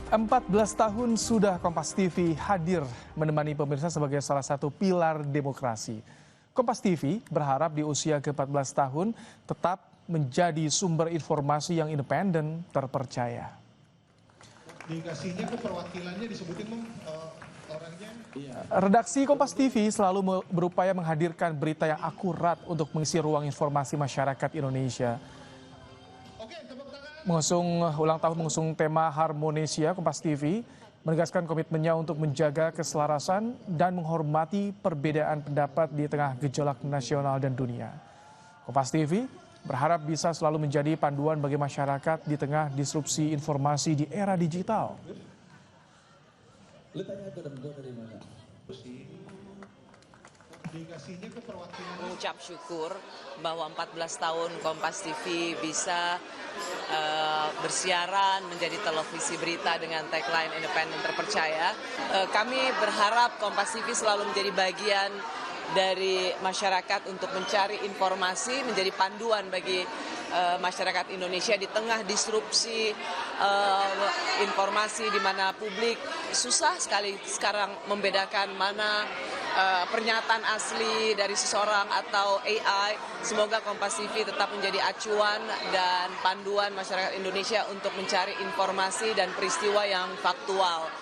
14 tahun sudah Kompas TV hadir menemani pemirsa sebagai salah satu pilar demokrasi. Kompas TV berharap di usia ke-14 tahun tetap menjadi sumber informasi yang independen, terpercaya. Dikasihnya ke perwakilannya disebutin orangnya. Redaksi Kompas TV selalu berupaya menghadirkan berita yang akurat untuk mengisi ruang informasi masyarakat Indonesia. Mengusung tema Harmonesia, Kompas TV menegaskan komitmennya untuk menjaga keselarasan dan menghormati perbedaan pendapat di tengah gejolak nasional dan dunia. Kompas TV berharap bisa selalu menjadi panduan bagi masyarakat di tengah disrupsi informasi di era digital. Mengucap syukur bahwa 14 tahun Kompas TV bisa bersiaran menjadi televisi berita dengan tagline independen terpercaya. Kami berharap Kompas TV selalu menjadi bagian dari masyarakat untuk mencari informasi, menjadi panduan bagi masyarakat Indonesia di tengah disrupsi informasi di mana publik susah sekali sekarang membedakan mana pernyataan asli dari seseorang atau AI. Semoga Kompas TV tetap menjadi acuan dan panduan masyarakat Indonesia untuk mencari informasi dan peristiwa yang faktual.